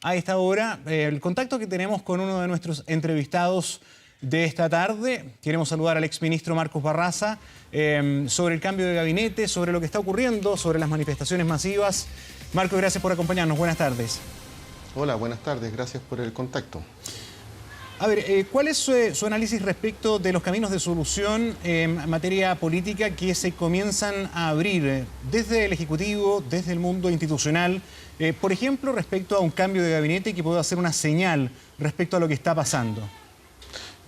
a esta hora el contacto que tenemos con uno de nuestros entrevistados de esta tarde. Queremos saludar al exministro Marcos Barraza sobre el cambio de gabinete, sobre lo que está ocurriendo, sobre las manifestaciones masivas. Marcos, gracias por acompañarnos. Buenas tardes. Hola, buenas tardes. Gracias por el contacto. A ver, ¿cuál es su análisis respecto de los caminos de solución en materia política que se comienzan a abrir desde el Ejecutivo, desde el mundo institucional? Por ejemplo, respecto a un cambio de gabinete que pueda ser una señal respecto a lo que está pasando.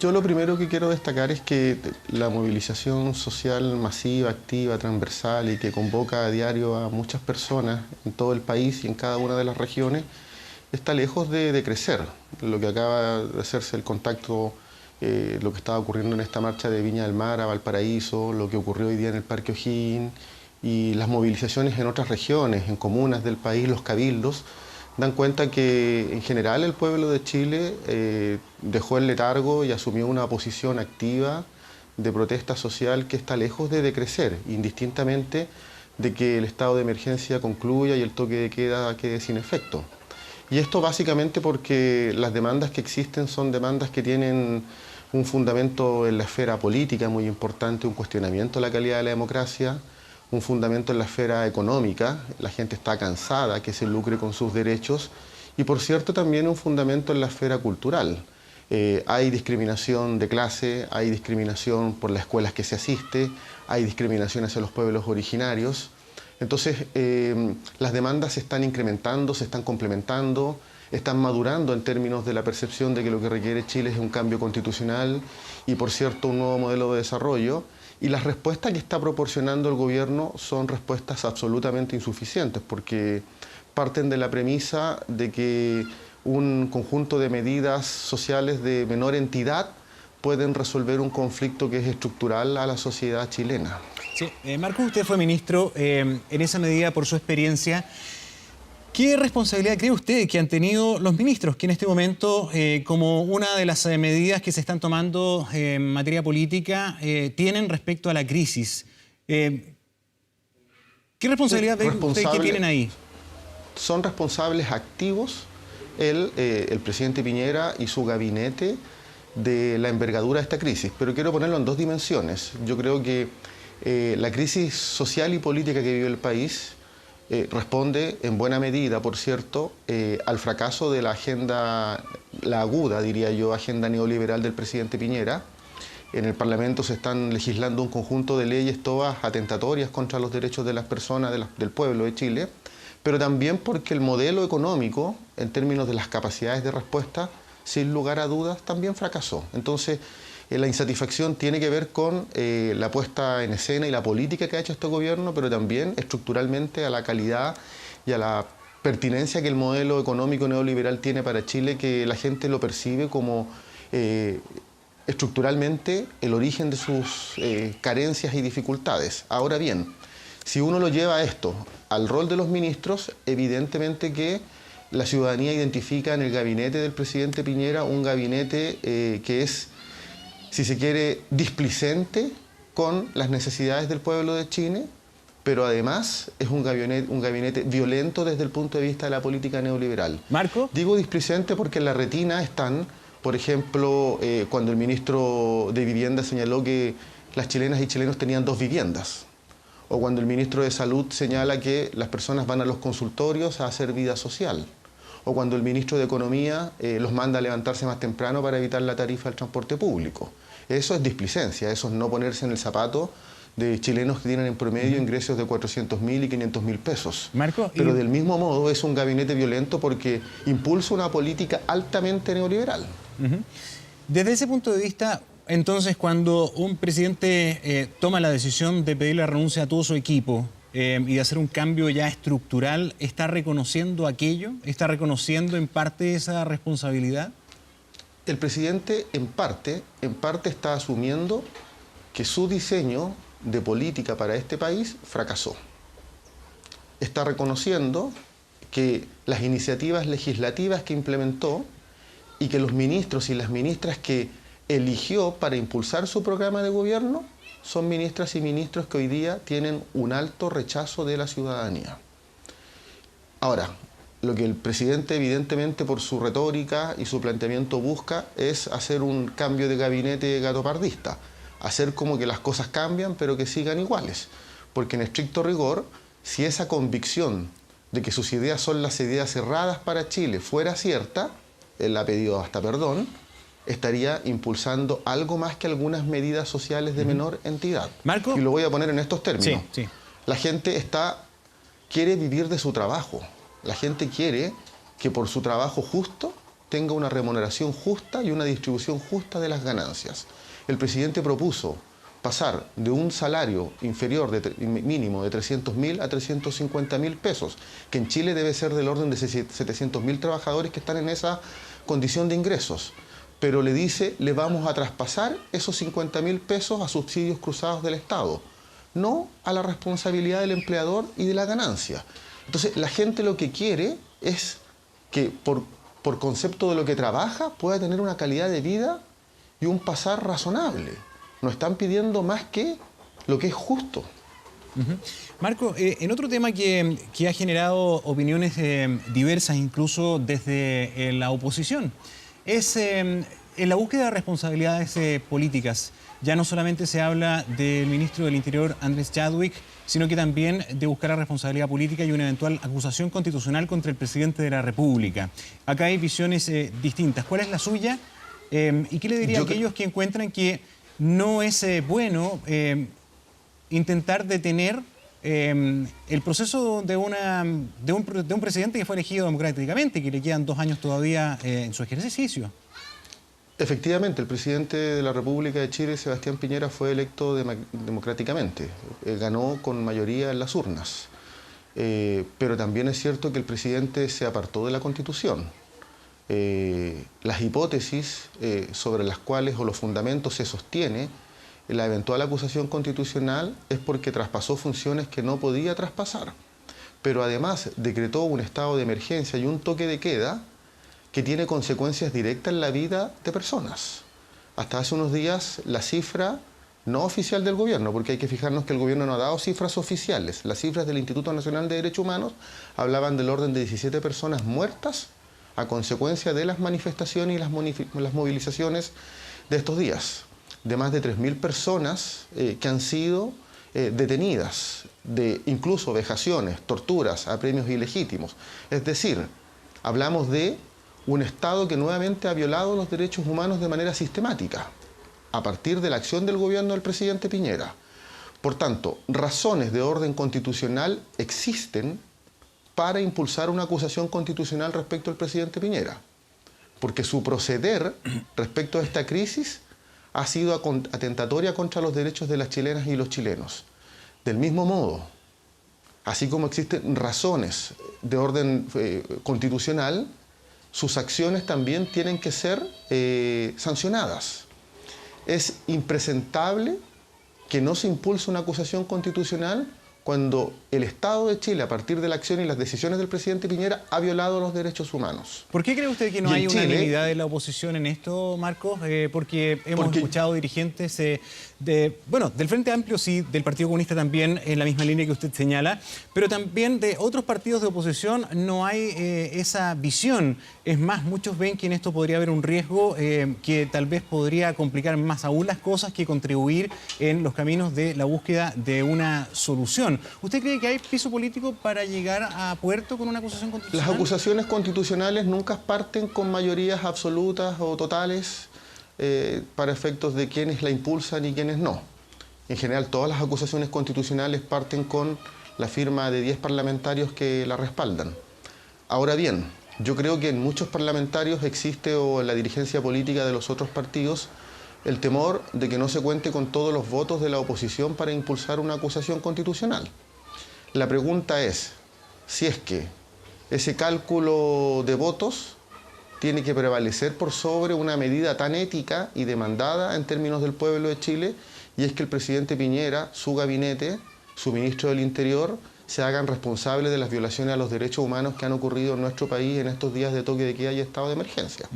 Yo lo primero que quiero destacar es que la movilización social masiva, activa, transversal y que convoca a diario a muchas personas en todo el país y en cada una de las regiones está lejos de crecer. Lo que acaba de hacerse el contacto, lo que estaba ocurriendo en esta marcha de Viña del Mar a Valparaíso, lo que ocurrió hoy día en el Parque O'Higgins y las movilizaciones en otras regiones, en comunas del país, los cabildos, dan cuenta que en general el pueblo de Chile dejó el letargo y asumió una posición activa de protesta social que está lejos de decrecer, indistintamente de que el estado de emergencia concluya y el toque de queda quede sin efecto. Y esto básicamente porque las demandas que existen son demandas que tienen un fundamento en la esfera política muy importante, un cuestionamiento de la calidad de la democracia, un fundamento en la esfera económica, la gente está cansada que se lucre con sus derechos, y por cierto también un fundamento en la esfera cultural. Hay discriminación de clase, hay discriminación por las escuelas que se asiste, hay discriminación hacia los pueblos originarios. Entonces, las demandas se están incrementando, se están complementando, están madurando en términos de la percepción de que lo que requiere Chile es un cambio constitucional y, por cierto, un nuevo modelo de desarrollo. Y las respuestas que está proporcionando el gobierno son respuestas absolutamente insuficientes, porque parten de la premisa de que un conjunto de medidas sociales de menor entidad pueden resolver un conflicto que es estructural a la sociedad chilena. Sí, Marcos, usted fue ministro, en esa medida, por su experiencia, ¿qué responsabilidad cree usted que han tenido los ministros que en este momento, como una de las medidas que se están tomando en materia política, tienen respecto a la crisis? ¿Qué responsabilidad ve usted que tienen ahí? Son responsables activos el presidente Piñera y su gabinete de la envergadura de esta crisis, pero quiero ponerlo en dos dimensiones. Yo creo que la crisis social y política que vive el país responde en buena medida, por cierto, al fracaso de la agenda, la aguda, diría yo, agenda neoliberal del presidente Piñera. En el Parlamento se están legislando un conjunto de leyes todas atentatorias contra los derechos de las personas, del pueblo de Chile, pero también porque el modelo económico, en términos de las capacidades de respuesta, sin lugar a dudas, también fracasó. Entonces, la insatisfacción tiene que ver con la puesta en escena y la política que ha hecho este gobierno, pero también estructuralmente a la calidad y a la pertinencia que el modelo económico neoliberal tiene para Chile, que la gente lo percibe como estructuralmente el origen de sus carencias y dificultades. Ahora bien, si uno lo lleva a esto, al rol de los ministros, evidentemente que la ciudadanía identifica en el gabinete del presidente Piñera un gabinete que es, si se quiere, displicente con las necesidades del pueblo de Chile, pero además es un gabinete violento desde el punto de vista de la política neoliberal. ¿Marco? Digo displicente porque en la retina están, por ejemplo, cuando el ministro de Vivienda señaló que las chilenas y chilenos tenían 2 viviendas, o cuando el ministro de Salud señala que las personas van a los consultorios a hacer vida social, o cuando el ministro de Economía los manda a levantarse más temprano para evitar la tarifa del transporte público. Eso es displicencia, eso es no ponerse en el zapato de chilenos que tienen en promedio ingresos de 400.000 y 500.000 pesos. Marco, pero del mismo modo es un gabinete violento porque impulsa una política altamente neoliberal. Desde ese punto de vista, entonces, cuando un presidente toma la decisión de pedir la renuncia a todo su equipo y de hacer un cambio ya estructural, ¿está reconociendo aquello? ¿Está reconociendo en parte esa responsabilidad? El presidente en parte está asumiendo que su diseño de política para este país fracasó. Está reconociendo que las iniciativas legislativas que implementó y que los ministros y las ministras que eligió para impulsar su programa de gobierno son ministras y ministros que hoy día tienen un alto rechazo de la ciudadanía. Ahora, lo que el presidente evidentemente por su retórica y su planteamiento busca es hacer un cambio de gabinete gatopardista, hacer como que las cosas cambian pero que sigan iguales, porque en estricto rigor, si esa convicción de que sus ideas son las ideas cerradas para Chile fuera cierta, él ha pedido hasta perdón, estaría impulsando algo más que algunas medidas sociales de menor entidad. Marco. Y lo voy a poner en estos términos. Sí, sí. La gente quiere vivir de su trabajo. La gente quiere que por su trabajo justo tenga una remuneración justa y una distribución justa de las ganancias. El presidente propuso pasar de un salario inferior mínimo de 300.000 a 350.000 pesos, que en Chile debe ser del orden de 700.000 trabajadores que están en esa condición de ingresos. Pero le dice, le vamos a traspasar esos 50.000 pesos a subsidios cruzados del Estado, no a la responsabilidad del empleador y de la ganancia. Entonces, la gente lo que quiere es que por concepto de lo que trabaja pueda tener una calidad de vida y un pasar razonable. No están pidiendo más que lo que es justo. Marco, en otro tema que ha generado opiniones diversas incluso desde la oposición, es en la búsqueda de responsabilidades políticas. Ya no solamente se habla del ministro del Interior, Andrés Chadwick, sino que también de buscar la responsabilidad política y una eventual acusación constitucional contra el presidente de la República. Acá hay visiones distintas. ¿Cuál es la suya? ¿Y qué le diría a aquellos que encuentran que no es bueno intentar detener el proceso de un presidente que fue elegido democráticamente, que le quedan 2 años todavía en su ejercicio? Efectivamente, el presidente de la República de Chile, Sebastián Piñera, fue electo democráticamente. Ganó con mayoría en las urnas. Pero también es cierto que el presidente se apartó de la Constitución. Las hipótesis sobre las cuales o los fundamentos se sostiene la eventual acusación constitucional es porque traspasó funciones que no podía traspasar. Pero además decretó un estado de emergencia y un toque de queda que tiene consecuencias directas en la vida de personas. Hasta hace unos días la cifra no oficial del gobierno, porque hay que fijarnos que el gobierno no ha dado cifras oficiales. Las cifras del Instituto Nacional de Derechos Humanos hablaban del orden de 17 personas muertas a consecuencia de las manifestaciones y las movilizaciones de estos días. De más de 3.000 personas que han sido detenidas, de incluso vejaciones, torturas, apremios ilegítimos. Es decir, hablamos de un Estado que nuevamente ha violado los derechos humanos de manera sistemática, a partir de la acción del gobierno del presidente Piñera. Por tanto, razones de orden constitucional existen para impulsar una acusación constitucional respecto al presidente Piñera, porque su proceder respecto a esta crisis ha sido atentatoria contra los derechos de las chilenas y los chilenos. Del mismo modo, así como existen razones de orden constitucional, sus acciones también tienen que ser sancionadas. Es impresentable que no se impulse una acusación constitucional cuando el Estado de Chile, a partir de la acción y las decisiones del presidente Piñera, ha violado los derechos humanos. ¿Por qué cree usted que no hay unanimidad de la oposición en esto, Marcos? Porque hemos escuchado dirigentes del Frente Amplio, sí, del Partido Comunista también, en la misma línea que usted señala, pero también de otros partidos de oposición no hay esa visión. Es más, muchos ven que en esto podría haber un riesgo que tal vez podría complicar más aún las cosas que contribuir en los caminos de la búsqueda de una solución. ¿Usted cree que hay piso político para llegar a puerto con una acusación constitucional? Las acusaciones constitucionales nunca parten con mayorías absolutas o totales para efectos de quienes la impulsan y quienes no. En general, todas las acusaciones constitucionales parten con la firma de 10 parlamentarios que la respaldan. Ahora bien, yo creo que en muchos parlamentarios existe, o en la dirigencia política de los otros partidos, el temor de que no se cuente con todos los votos de la oposición para impulsar una acusación constitucional. La pregunta es si es que ese cálculo de votos tiene que prevalecer por sobre una medida tan ética y demandada en términos del pueblo de Chile, y es que el presidente Piñera, su gabinete, su ministro del Interior, se hagan responsables de las violaciones a los derechos humanos que han ocurrido en nuestro país en estos días de toque de queda y estado de emergencia.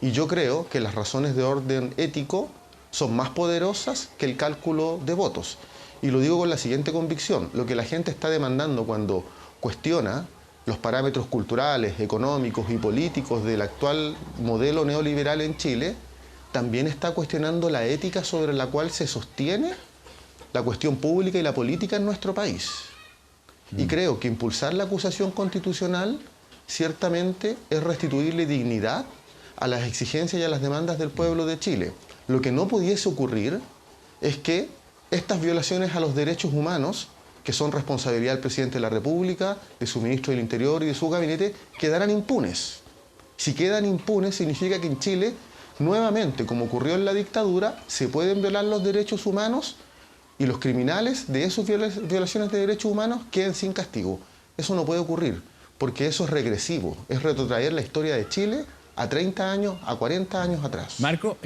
Y yo creo que las razones de orden ético son más poderosas que el cálculo de votos. Y lo digo con la siguiente convicción: lo que la gente está demandando cuando cuestiona los parámetros culturales, económicos y políticos del actual modelo neoliberal en Chile, también está cuestionando la ética sobre la cual se sostiene la cuestión pública y la política en nuestro país. Y creo que impulsar la acusación constitucional ciertamente es restituirle dignidad a las exigencias y a las demandas del pueblo de Chile. Lo que no pudiese ocurrir es que estas violaciones a los derechos humanos, que son responsabilidad del presidente de la República, de su ministro del Interior y de su gabinete, quedaran impunes. Si quedan impunes, significa que en Chile, nuevamente, como ocurrió en la dictadura, se pueden violar los derechos humanos y los criminales de esas violaciones de derechos humanos queden sin castigo. Eso no puede ocurrir, porque eso es regresivo, es retrotraer la historia de Chile a 30 años, a 40 años atrás. Marco,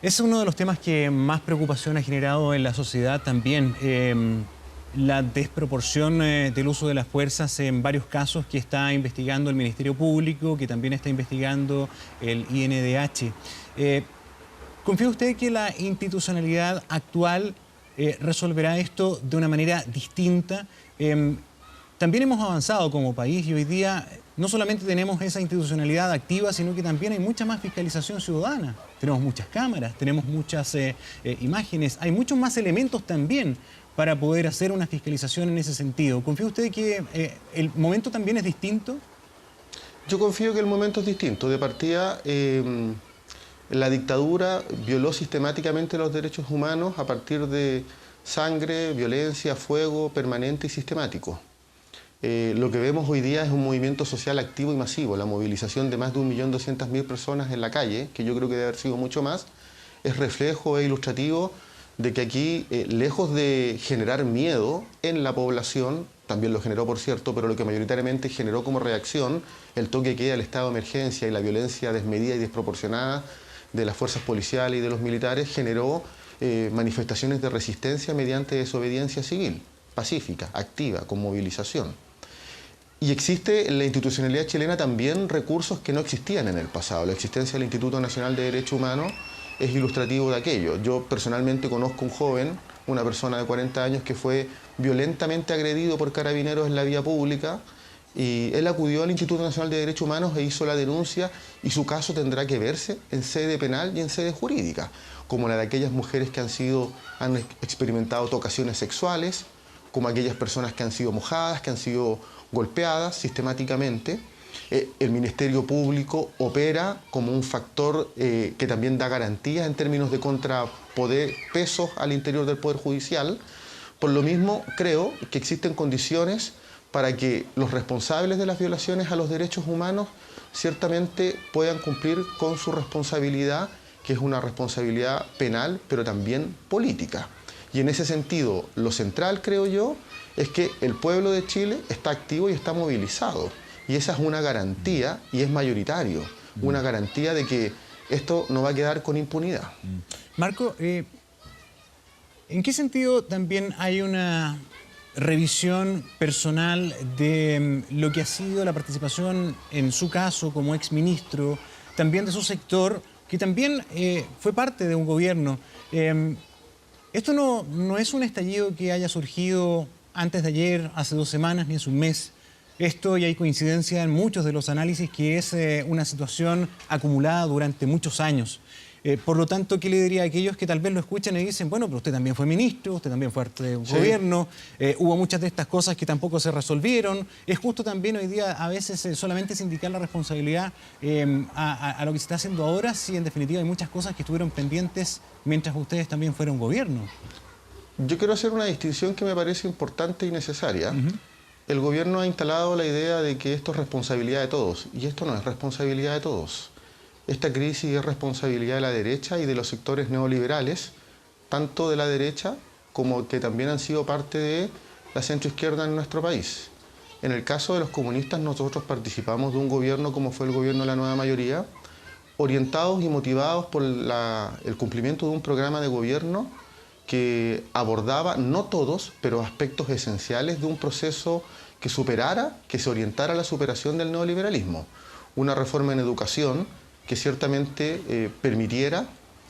es uno de los temas que más preocupación ha generado en la sociedad también. La desproporción del uso de las fuerzas en varios casos que está investigando el Ministerio Público, que también está investigando el INDH. ¿Confía usted que la institucionalidad actual resolverá esto de una manera distinta? También hemos avanzado como país y hoy día no solamente tenemos esa institucionalidad activa, sino que también hay mucha más fiscalización ciudadana. Tenemos muchas cámaras, tenemos muchas imágenes, hay muchos más elementos también para poder hacer una fiscalización en ese sentido. ¿Confía usted que el momento también es distinto? Yo confío que el momento es distinto. De partida, la dictadura violó sistemáticamente los derechos humanos a partir de sangre, violencia, fuego permanente y sistemático. Lo que vemos hoy día es un movimiento social activo y masivo. La movilización de más de 1.200.000 personas en la calle, que yo creo que debe haber sido mucho más, es reflejo e ilustrativo de que aquí, lejos de generar miedo en la población, también lo generó por cierto, pero lo que mayoritariamente generó como reacción el toque de queda, el estado de emergencia y la violencia desmedida y desproporcionada de las fuerzas policiales y de los militares, generó manifestaciones de resistencia mediante desobediencia civil, pacífica, activa, con movilización. Y existe en la institucionalidad chilena también recursos que no existían en el pasado. La existencia del Instituto Nacional de Derechos Humanos es ilustrativo de aquello. Yo personalmente conozco un joven, una persona de 40 años, que fue violentamente agredido por carabineros en la vía pública y él acudió al Instituto Nacional de Derechos Humanos e hizo la denuncia y su caso tendrá que verse en sede penal y en sede jurídica, como la de aquellas mujeres que han experimentado tocaciones sexuales, como aquellas personas que han sido mojadas, que han sido golpeadas sistemáticamente. El Ministerio Público opera como un factor que también da garantías en términos de contrapoder, pesos al interior del Poder Judicial. Por lo mismo, creo que existen condiciones para que los responsables de las violaciones a los derechos humanos ciertamente puedan cumplir con su responsabilidad, que es una responsabilidad penal, pero también política. Y en ese sentido, lo central, creo yo, es que el pueblo de Chile está activo y está movilizado. Y esa es una garantía, y es mayoritario, una garantía de que esto no va a quedar con impunidad. Marco, ¿en qué sentido también hay una revisión personal de lo que ha sido la participación en su caso como exministro, también de su sector, que también fue parte de un gobierno? Esto no es un estallido que haya surgido antes de ayer, hace 2 semanas, ni hace un mes. Esto, y hay coincidencia en muchos de los análisis, que es una situación acumulada durante muchos años. Por lo tanto, ¿qué le diría a aquellos que tal vez lo escuchan y dicen, bueno, pero usted también fue ministro, usted también fue parte de un gobierno, hubo muchas de estas cosas que tampoco se resolvieron? Es justo también hoy día a veces solamente sindicar la responsabilidad a lo que se está haciendo ahora, si en definitiva hay muchas cosas que estuvieron pendientes mientras ustedes también fueron gobierno. Yo quiero hacer una distinción que me parece importante y necesaria. El gobierno ha instalado la idea de que esto es responsabilidad de todos, y esto no es responsabilidad de todos. Esta crisis es responsabilidad de la derecha y de los sectores neoliberales, tanto de la derecha como que también han sido parte de la centroizquierda en nuestro país. En el caso de los comunistas, nosotros participamos de un gobierno como fue el gobierno de la Nueva Mayoría, orientados y motivados por el cumplimiento de un programa de gobierno que abordaba, no todos, pero aspectos esenciales de un proceso que se orientara a la superación del neoliberalismo. Una reforma en educación que ciertamente permitiera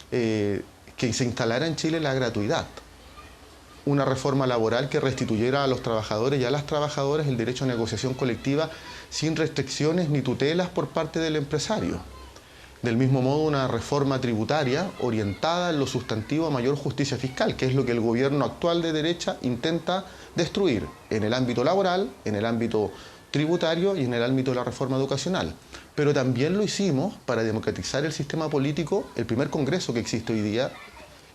que se instalara en Chile la gratuidad. una reforma laboral que restituyera a los trabajadores y a las trabajadoras el derecho a negociación colectiva sin restricciones ni tutelas por parte del empresario. Del mismo modo, una reforma tributaria orientada en lo sustantivo a mayor justicia fiscal, que es lo que el gobierno actual de derecha intenta destruir en el ámbito laboral, en el ámbito tributario y en el ámbito de la reforma educacional. Pero también lo hicimos para democratizar el sistema político. El primer congreso que existe hoy día,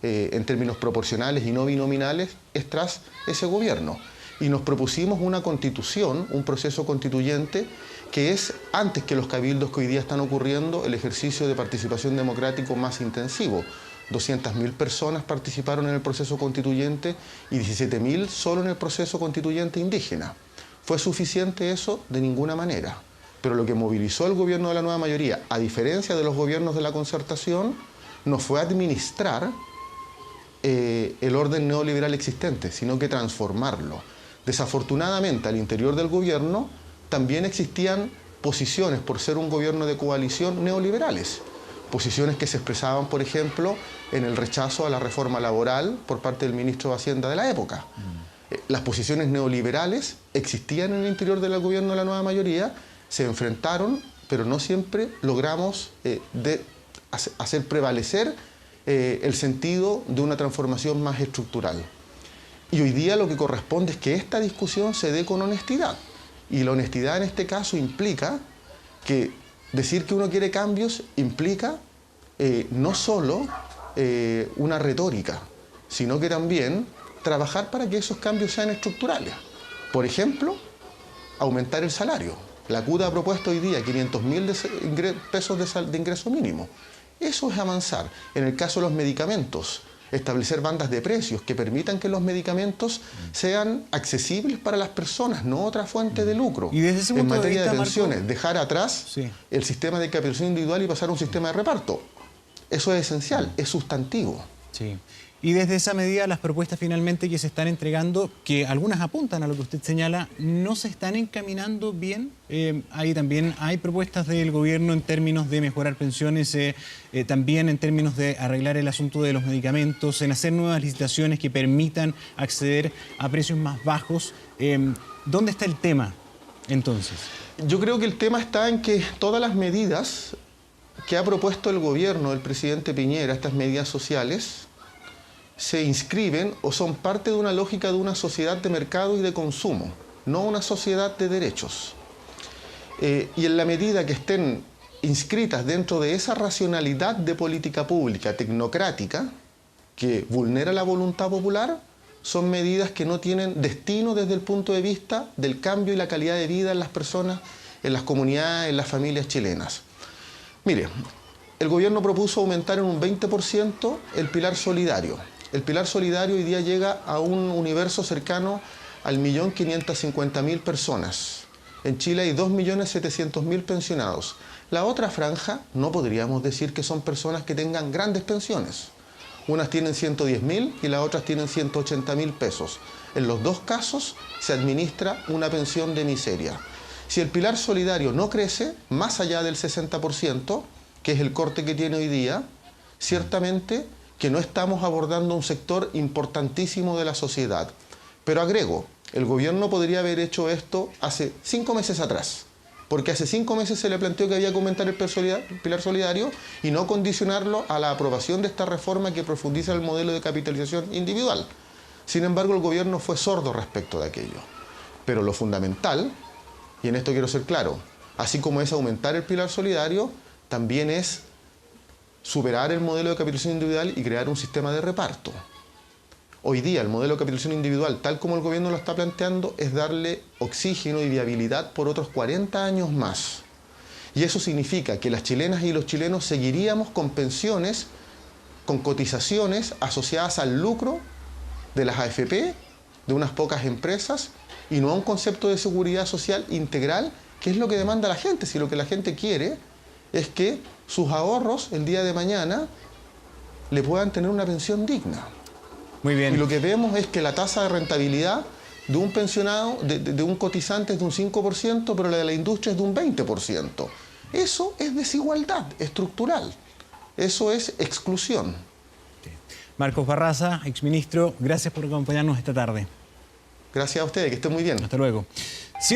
en términos proporcionales y no binominales, es tras ese gobierno. Y nos propusimos una constitución, un proceso constituyente, que es, antes que los cabildos que hoy día están ocurriendo, el ejercicio de participación democrático más intensivo. 200.000 personas participaron en el proceso constituyente y 17.000 solo en el proceso constituyente indígena. ¿Fue suficiente eso? De ninguna manera. Pero lo que movilizó el gobierno de la nueva mayoría, a diferencia de los gobiernos de la concertación, no fue administrar el orden neoliberal existente, sino que transformarlo. Desafortunadamente, al interior del gobierno también existían posiciones, por ser un gobierno de coalición, neoliberales. Posiciones que se expresaban, por ejemplo, en el rechazo a la reforma laboral por parte del ministro de Hacienda de la época. Las posiciones neoliberales existían en el interior del gobierno de la nueva mayoría, se enfrentaron, pero no siempre logramos hacer prevalecer el sentido de una transformación más estructural. Y hoy día lo que corresponde es que esta discusión se dé con honestidad. Y la honestidad en este caso implica que decir que uno quiere cambios implica no solo una retórica, sino que también trabajar para que esos cambios sean estructurales. Por ejemplo, aumentar el salario. La CUT ha propuesto hoy día 500.000 pesos de ingreso mínimo. Eso es avanzar. En el caso de los medicamentos, establecer bandas de precios que permitan que los medicamentos sean accesibles para las personas, no otra fuente de lucro. Y desde ese punto en materia de pensiones, Marco, dejar atrás el sistema de capitalización individual y pasar a un sistema de reparto. Eso es esencial, es sustantivo. Sí. Y desde esa medida, las propuestas finalmente que se están entregando, que algunas apuntan a lo que usted señala, ¿no se están encaminando bien? Ahí también hay propuestas del gobierno en términos de mejorar pensiones, también en términos de arreglar el asunto de los medicamentos, en hacer nuevas licitaciones que permitan acceder a precios más bajos. ¿Dónde está el tema, entonces? Yo creo que el tema está en que todas las medidas que ha propuesto el gobierno del presidente Piñera, estas medidas sociales, se inscriben o son parte de una lógica de una sociedad de mercado y de consumo, no una sociedad de derechos. Y en la medida que estén inscritas dentro de esa racionalidad de política pública tecnocrática que vulnera la voluntad popular, son medidas que no tienen destino desde el punto de vista del cambio y la calidad de vida en las personas, en las comunidades, en las familias chilenas. Mire, el gobierno propuso aumentar en un 20% el pilar solidario. El pilar solidario hoy día llega a un universo cercano al 1.550.000 personas. En Chile hay 2.700.000 pensionados. La otra franja no podríamos decir que son personas que tengan grandes pensiones. Unas tienen 110.000 y las otras tienen 180.000 pesos. En los dos casos se administra una pensión de miseria. Si el pilar solidario no crece más allá del 60%, que es el corte que tiene hoy día, ciertamente que no estamos abordando un sector importantísimo de la sociedad. Pero agrego, el gobierno podría haber hecho esto hace 5 meses atrás, porque hace 5 meses se le planteó que había que aumentar el pilar solidario y no condicionarlo a la aprobación de esta reforma que profundiza el modelo de capitalización individual. Sin embargo, el gobierno fue sordo respecto de aquello. Pero lo fundamental, y en esto quiero ser claro, así como es aumentar el pilar solidario, también es superar el modelo de capitalización individual y crear un sistema de reparto. Hoy día el modelo de capitalización individual, tal como el gobierno lo está planteando, es darle oxígeno y viabilidad por otros 40 años más. Y eso significa que las chilenas y los chilenos seguiríamos con pensiones, con cotizaciones asociadas al lucro de las AFP, de unas pocas empresas, y no a un concepto de seguridad social integral, que es lo que demanda la gente. Si lo que la gente quiere es que sus ahorros el día de mañana le puedan tener una pensión digna. Muy bien. Y lo que vemos es que la tasa de rentabilidad de un pensionado, de un cotizante es de un 5%, pero la de la industria es de un 20%. Eso es desigualdad estructural. Eso es exclusión. Marcos Barraza, exministro, gracias por acompañarnos esta tarde. Gracias a ustedes, que estén muy bien. Hasta luego.